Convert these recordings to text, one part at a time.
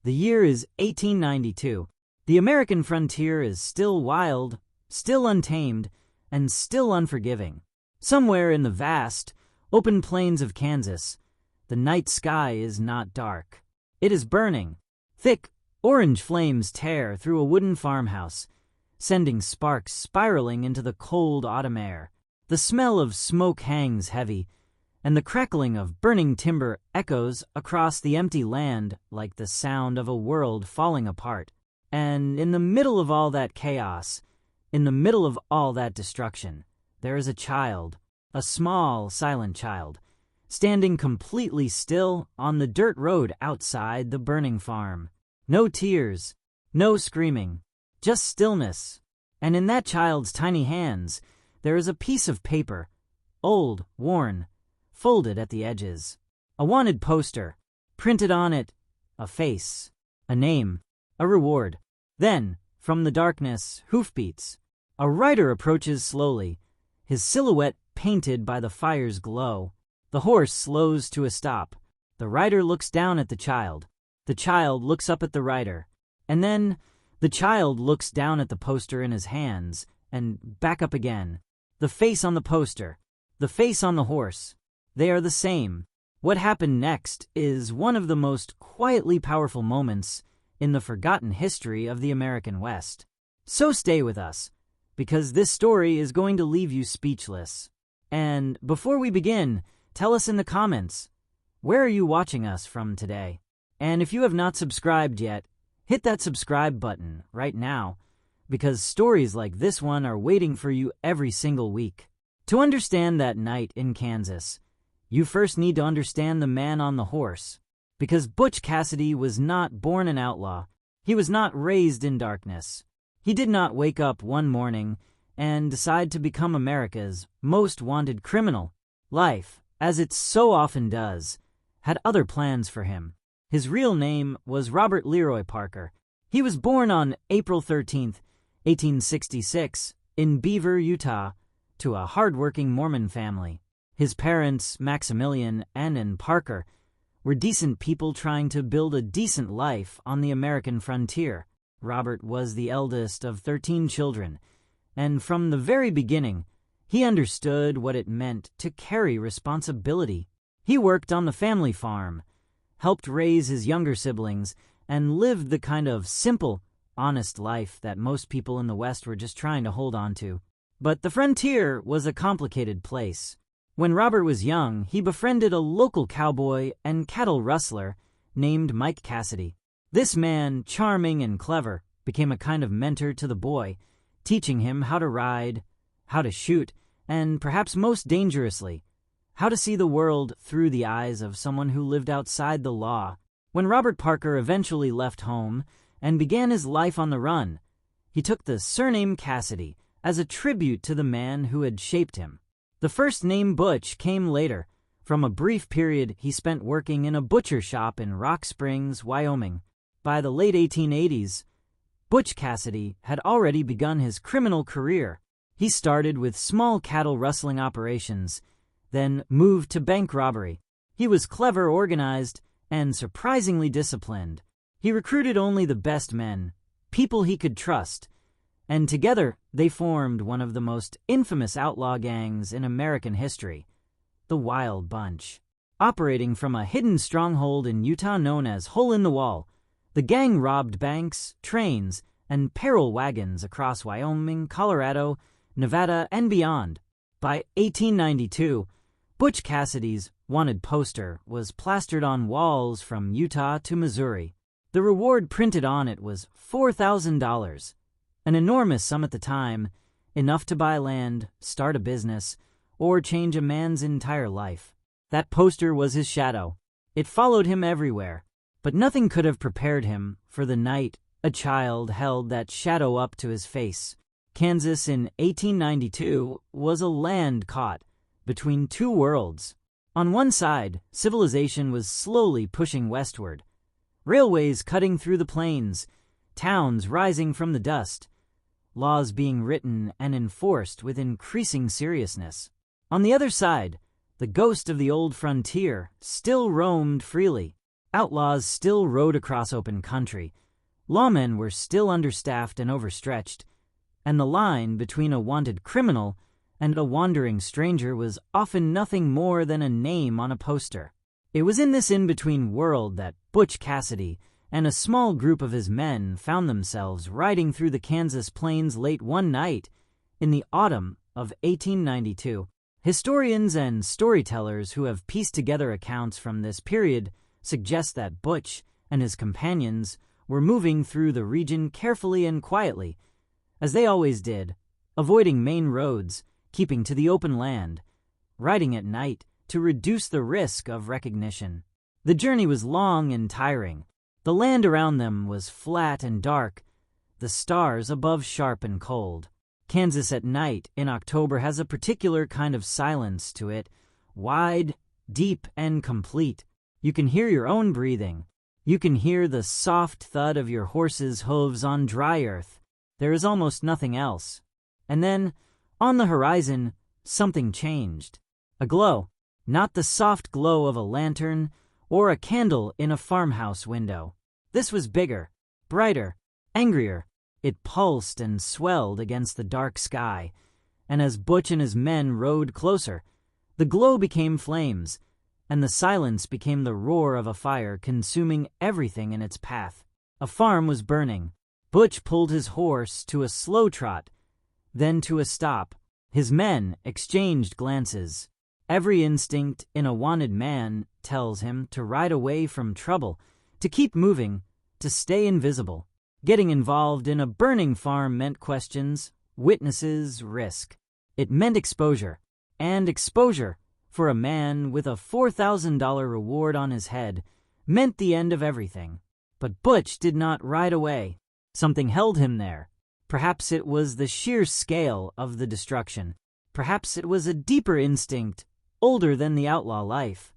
The year is 1892. The American frontier is still wild, still untamed, and still unforgiving. Somewhere in the vast, open plains of Kansas, the night sky is not dark. It is burning. Thick, orange flames tear through a wooden farmhouse, sending sparks spiraling into the cold autumn air. The smell of smoke hangs heavy, and the crackling of burning timber echoes across the empty land like the sound of a world falling apart. And in the middle of all that chaos, in the middle of all that destruction, there is a child, a small, silent child, standing completely still on the dirt road outside the burning farm. No tears, no screaming, just stillness. And in that child's tiny hands, there is a piece of paper, old, worn, folded at the edges. A wanted poster, printed on it, a face, a name, a reward. Then, from the darkness, hoofbeats. A rider approaches slowly, his silhouette painted by the fire's glow. The horse slows to a stop. The rider looks down at the child. The child looks up at the rider. And then, the child looks down at the poster in his hands, and back up again. The face on the poster, the face on the horse. They are the same. What happened next is one of the most quietly powerful moments in the forgotten history of the American West. So stay with us, because this story is going to leave you speechless. And before we begin, tell us in the comments, where are you watching us from today? And if you have not subscribed yet, hit that subscribe button right now, because stories like this one are waiting for you every single week. To understand that night in Kansas, you first need to understand the man on the horse, because Butch Cassidy was not born an outlaw. He was not raised in darkness. He did not wake up one morning and decide to become America's most wanted criminal. Life, as it so often does, had other plans for him. His real name was Robert Leroy Parker. He was born on April 13th, 1866, in Beaver, Utah, to a hardworking Mormon family. His parents, Maximilian and Parker, were decent people trying to build a decent life on the American frontier. Robert was the eldest of 13 children, and from the very beginning, he understood what it meant to carry responsibility. He worked on the family farm, helped raise his younger siblings, and lived the kind of simple, honest life that most people in the West were just trying to hold on to. But the frontier was a complicated place. When Robert was young, he befriended a local cowboy and cattle rustler named Mike Cassidy. This man, charming and clever, became a kind of mentor to the boy, teaching him how to ride, how to shoot, and perhaps most dangerously, how to see the world through the eyes of someone who lived outside the law. When Robert Parker eventually left home and began his life on the run, he took the surname Cassidy as a tribute to the man who had shaped him. The first name Butch came later, from a brief period he spent working in a butcher shop in Rock Springs, Wyoming. By the late 1880s, Butch Cassidy had already begun his criminal career. He started with small cattle rustling operations, then moved to bank robbery. He was clever, organized, and surprisingly disciplined. He recruited only the best men, people he could trust, and together they formed one of the most infamous outlaw gangs in American history, the Wild Bunch. Operating from a hidden stronghold in Utah known as Hole in the Wall, the gang robbed banks, trains, and peril wagons across Wyoming, Colorado, Nevada, and beyond. By 1892, Butch Cassidy's wanted poster was plastered on walls from Utah to Missouri. The reward printed on it was $4,000, an enormous sum at the time, enough to buy land, start a business, or change a man's entire life. That poster was his shadow. It followed him everywhere, but nothing could have prepared him for the night a child held that shadow up to his face. Kansas in 1892 was a land caught between two worlds. On one side, civilization was slowly pushing westward, railways cutting through the plains, towns rising from the dust, laws being written and enforced with increasing seriousness. On the other side, the ghost of the old frontier still roamed freely. outlaws still rode across open country, lawmen were still understaffed and overstretched, and the line between a wanted criminal and a wandering stranger was often nothing more than a name on a poster. It was in this in-between world that Butch Cassidy and a small group of his men found themselves riding through the Kansas plains late one night in the autumn of 1892. Historians and storytellers who have pieced together accounts from this period suggest that Butch and his companions were moving through the region carefully and quietly, as they always did, avoiding main roads, keeping to the open land, riding at night to reduce the risk of recognition. The journey was long and tiring. The land around them was flat and dark, the stars above sharp and cold. Kansas at night in October has a particular kind of silence to it, wide, deep, and complete. You can hear your own breathing. You can hear the soft thud of your horse's hooves on dry earth. There is almost nothing else. And then, on the horizon, something changed. A glow, not the soft glow of a lantern or a candle in a farmhouse window. This was bigger, brighter, angrier. It pulsed and swelled against the dark sky, and as Butch and his men rode closer, the glow became flames, and the silence became the roar of a fire consuming everything in its path. A farm was burning. Butch pulled his horse to a slow trot, then to a stop. His men exchanged glances. Every instinct in a wanted man tells him to ride away from trouble, to keep moving, to stay invisible. Getting involved in a burning farm meant questions, witnesses, risk. It meant exposure, and exposure, for a man with a $4,000 reward on his head, meant the end of everything. But Butch did not ride away. Something held him there. Perhaps it was the sheer scale of the destruction. Perhaps it was a deeper instinct, older than the outlaw life,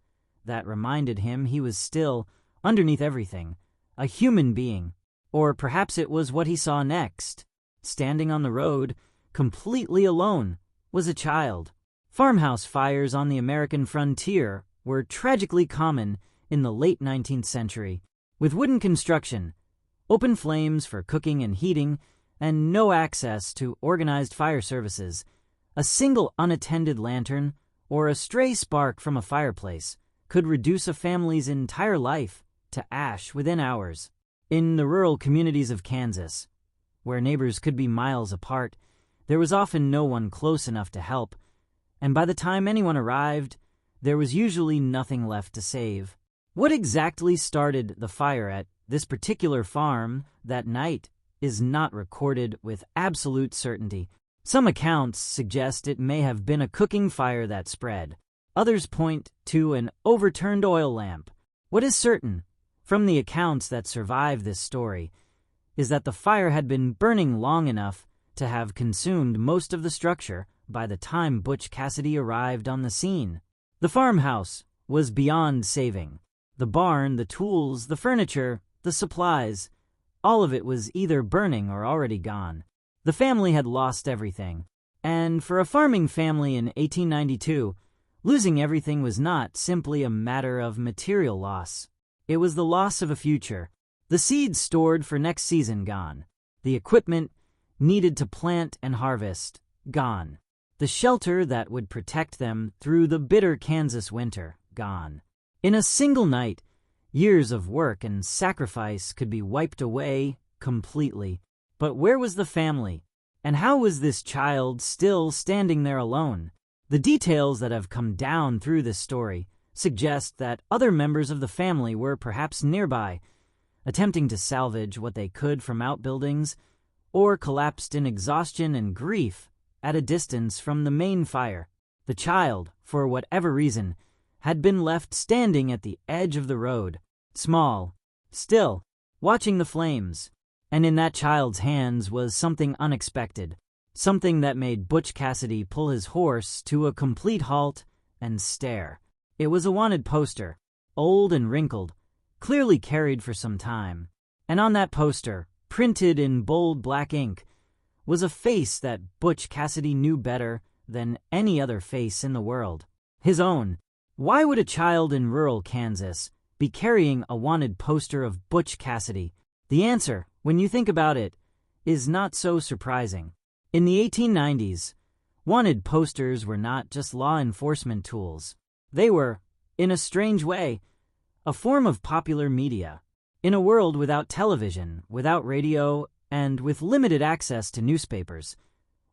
that reminded him he was still, underneath everything, a human being. Or perhaps it was what he saw next. Standing on the road, completely alone, was a child. Farmhouse fires on the American frontier were tragically common in the late 19th century, with wooden construction, open flames for cooking and heating, and no access to organized fire services. A single unattended lantern or a stray spark from a fireplace could reduce a family's entire life to ash within hours. In the rural communities of Kansas, where neighbors could be miles apart, there was often no one close enough to help, and by the time anyone arrived, there was usually nothing left to save. What exactly started the fire at this particular farm that night is not recorded with absolute certainty. Some accounts suggest it may have been a cooking fire that spread. Others point to an overturned oil lamp. What is certain, from the accounts that survive this story, is that the fire had been burning long enough to have consumed most of the structure by the time Butch Cassidy arrived on the scene. The farmhouse was beyond saving. The barn, the tools, the furniture, the supplies, all of it was either burning or already gone. The family had lost everything. And for a farming family in 1892, losing everything was not simply a matter of material loss. It was the loss of a future. The seeds stored for next season gone. The equipment needed to plant and harvest gone. The shelter that would protect them through the bitter Kansas winter gone. In a single night, years of work and sacrifice could be wiped away completely. But where was the family? And how was this child still standing there alone? The details that have come down through this story suggest that other members of the family were perhaps nearby, attempting to salvage what they could from outbuildings, or collapsed in exhaustion and grief at a distance from the main fire. The child, for whatever reason, had been left standing at the edge of the road, small, still, watching the flames. And in that child's hands was something unexpected, something that made Butch Cassidy pull his horse to a complete halt and stare. It was a wanted poster, old and wrinkled, clearly carried for some time. And on that poster, printed in bold black ink, was a face that Butch Cassidy knew better than any other face in the world. His own. Why would a child in rural Kansas be carrying a wanted poster of Butch Cassidy? The answer, when you think about it, is not so surprising. In the 1890s, wanted posters were not just law enforcement tools. They were, in a strange way, a form of popular media. In a world without television, without radio, and with limited access to newspapers,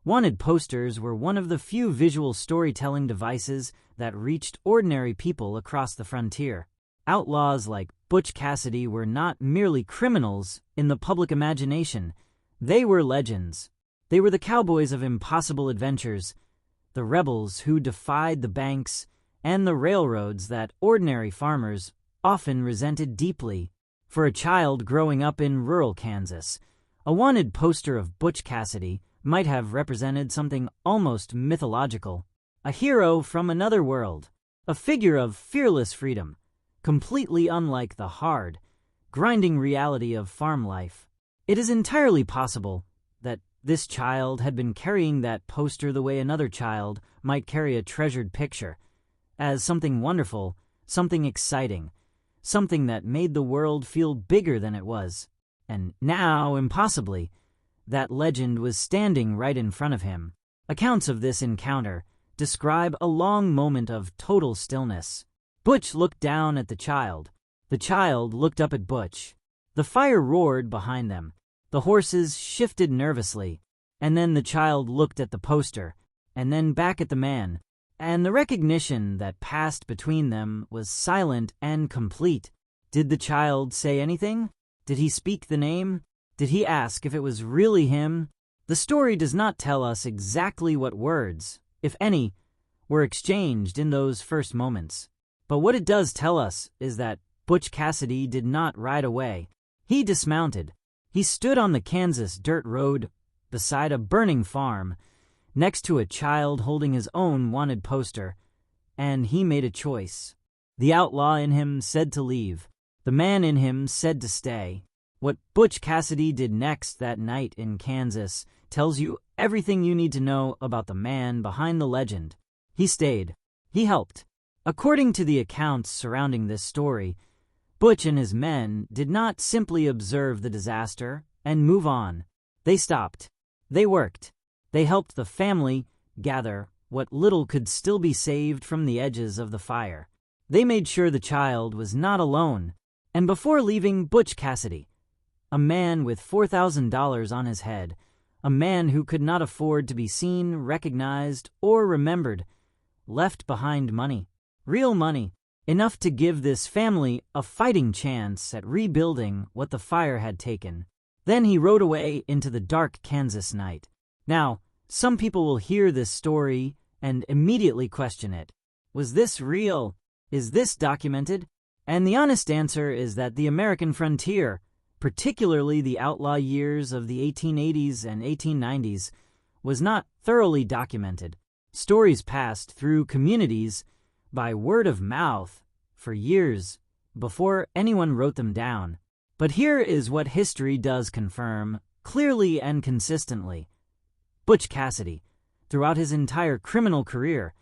wanted posters were one of the few visual storytelling devices that reached ordinary people across the frontier. Outlaws like Butch Cassidy were not merely criminals in the public imagination. They were legends. They were the cowboys of impossible adventures, the rebels who defied the banks and the railroads that ordinary farmers often resented deeply. For a child growing up in rural Kansas, a wanted poster of Butch Cassidy might have represented something almost mythological, a hero from another world, a figure of fearless freedom, completely unlike the hard, grinding reality of farm life. It is entirely possible that this child had been carrying that poster the way another child might carry a treasured picture, as something wonderful, something exciting, something that made the world feel bigger than it was. And now, impossibly, that legend was standing right in front of him. Accounts of this encounter describe a long moment of total stillness. Butch looked down at the child. The child looked up at Butch. The fire roared behind them. The horses shifted nervously. And then the child looked at the poster, and then back at the man. And the recognition that passed between them was silent and complete. Did the child say anything? Did he speak the name? Did he ask if it was really him? The story does not tell us exactly what words, if any, were exchanged in those first moments. But what it does tell us is that Butch Cassidy did not ride away. He dismounted. He stood on the Kansas dirt road beside a burning farm, next to a child holding his own wanted poster, and he made a choice. The outlaw in him said to leave. The man in him said to stay. What Butch Cassidy did next that night in Kansas tells you everything you need to know about the man behind the legend. He stayed. He helped. According to the accounts surrounding this story, Butch and his men did not simply observe the disaster and move on. They stopped. They worked. They helped the family gather what little could still be saved from the edges of the fire. They made sure the child was not alone. And before leaving, Butch Cassidy, a man with $4,000 on his head, a man who could not afford to be seen, recognized, or remembered, left behind money, real money, enough to give this family a fighting chance at rebuilding what the fire had taken. Then he rode away into the dark Kansas night. Now, some people will hear this story and immediately question it. Was this real? Is this documented? And the honest answer is that the American frontier, particularly the outlaw years of the 1880s and 1890s, was not thoroughly documented. Stories passed through communities by word of mouth for years before anyone wrote them down. But here is what history does confirm, clearly and consistently. Butch Cassidy, throughout his entire criminal career,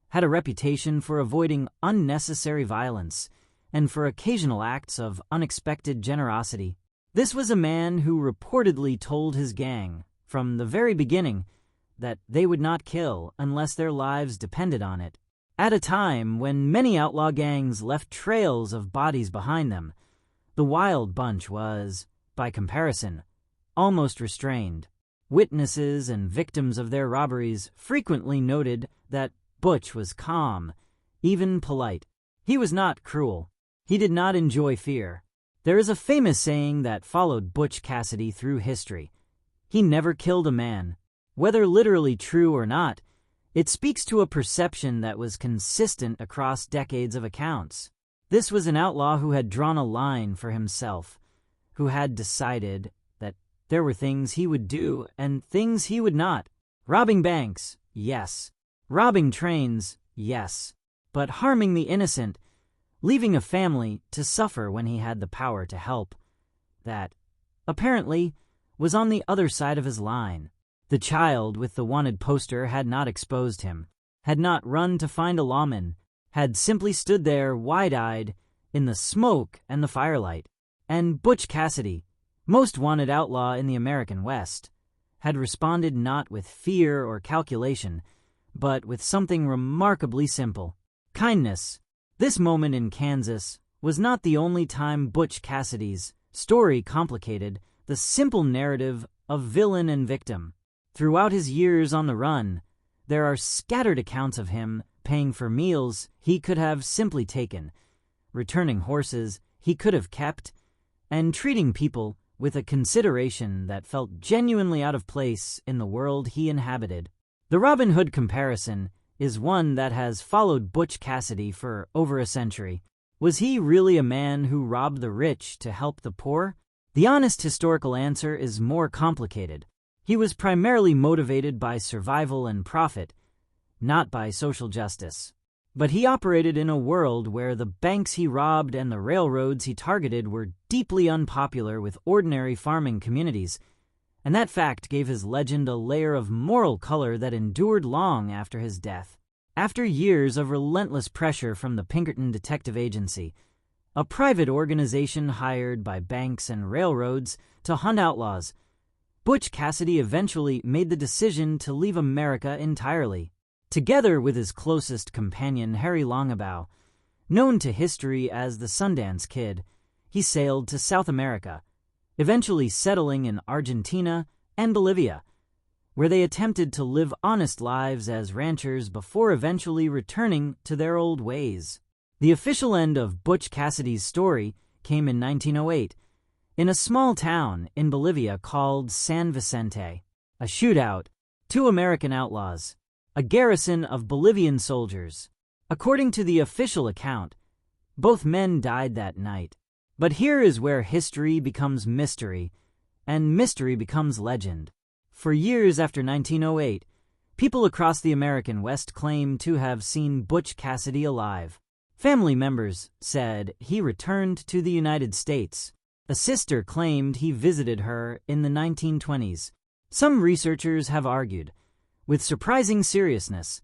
had a reputation for avoiding unnecessary violence and for occasional acts of unexpected generosity. This was a man who reportedly told his gang, from the very beginning, that they would not kill unless their lives depended on it. At a time when many outlaw gangs left trails of bodies behind them, the Wild Bunch was, by comparison, almost restrained. Witnesses and victims of their robberies frequently noted that Butch was calm, even polite. He was not cruel. He did not enjoy fear. There is a famous saying that followed Butch Cassidy through history. He never killed a man. Whether literally true or not, it speaks to a perception that was consistent across decades of accounts. This was an outlaw who had drawn a line for himself, who had decided that there were things he would do and things he would not. Robbing banks, yes. Robbing trains, yes. But harming the innocent, leaving a family to suffer when he had the power to help, that, apparently, was on the other side of his line. The child with the wanted poster had not exposed him, had not run to find a lawman, had simply stood there wide-eyed, in the smoke and the firelight. And Butch Cassidy, most wanted outlaw in the American West, had responded not with fear or calculation, but with something remarkably simple: kindness. This moment in Kansas was not the only time Butch Cassidy's story complicated the simple narrative of villain and victim. Throughout his years on the run, there are scattered accounts of him paying for meals he could have simply taken, returning horses he could have kept, and treating people with a consideration that felt genuinely out of place in the world he inhabited. The Robin Hood comparison is one that has followed Butch Cassidy for over a century. Was he really a man who robbed the rich to help the poor? The honest historical answer is more complicated. He was primarily motivated by survival and profit, not by social justice. But he operated in a world where the banks he robbed and the railroads he targeted were deeply unpopular with ordinary farming communities, and that fact gave his legend a layer of moral color that endured long after his death. After years of relentless pressure from the Pinkerton Detective Agency, a private organization hired by banks and railroads to hunt outlaws, Butch Cassidy eventually made the decision to leave America entirely. Together with his closest companion, Harry Longabaugh, known to history as the Sundance Kid, he sailed to South America, eventually settling in Argentina and Bolivia, where they attempted to live honest lives as ranchers before eventually returning to their old ways. The official end of Butch Cassidy's story came in 1908, in a small town in Bolivia called San Vicente. A shootout, two American outlaws, a garrison of Bolivian soldiers. According to the official account, both men died that night. But here is where history becomes mystery, and mystery becomes legend. For years after 1908, people across the American West claim to have seen Butch Cassidy alive. Family members said he returned to the United States. A sister claimed he visited her in the 1920s. Some researchers have argued, with surprising seriousness,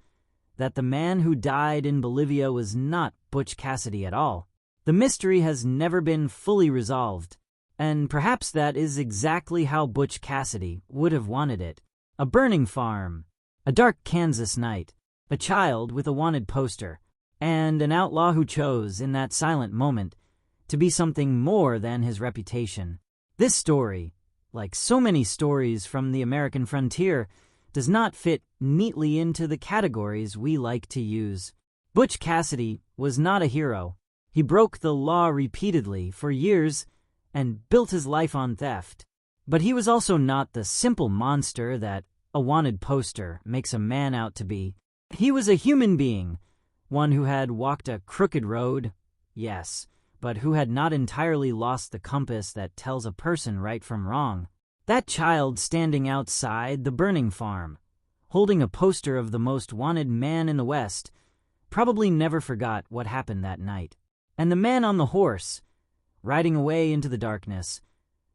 that the man who died in Bolivia was not Butch Cassidy at all. The mystery has never been fully resolved, and perhaps that is exactly how Butch Cassidy would have wanted it. A burning farm, a dark Kansas night, a child with a wanted poster, and an outlaw who chose, in that silent moment, to be something more than his reputation. This story, like so many stories from the American frontier, does not fit neatly into the categories we like to use. Butch Cassidy was not a hero. He broke the law repeatedly for years and built his life on theft. But he was also not the simple monster that a wanted poster makes a man out to be. He was a human being, one who had walked a crooked road, yes, but who had not entirely lost the compass that tells a person right from wrong. That child standing outside the burning farm, holding a poster of the most wanted man in the West, probably never forgot what happened that night. And the man on the horse, riding away into the darkness,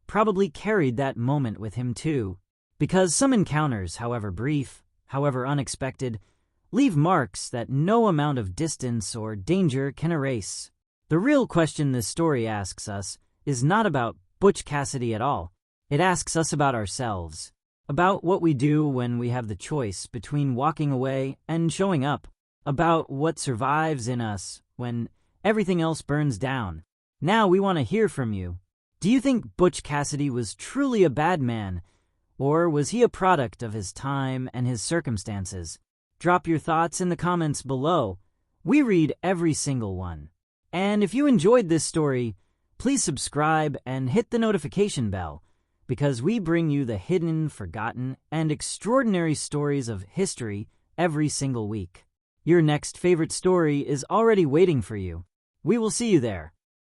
probably carried that moment with him too, because some encounters, however brief, however unexpected, leave marks that no amount of distance or danger can erase. The real question this story asks us is not about Butch Cassidy at all. It asks us about ourselves, about what we do when we have the choice between walking away and showing up, about what survives in us when everything else burns down. Now we want to hear from you. Do you think Butch Cassidy was truly a bad man, or was he a product of his time and his circumstances? Drop your thoughts in the comments below. We read every single one. And if you enjoyed this story, please subscribe and hit the notification bell, because we bring you the hidden, forgotten, and extraordinary stories of history every single week. Your next favorite story is already waiting for you. We will see you there.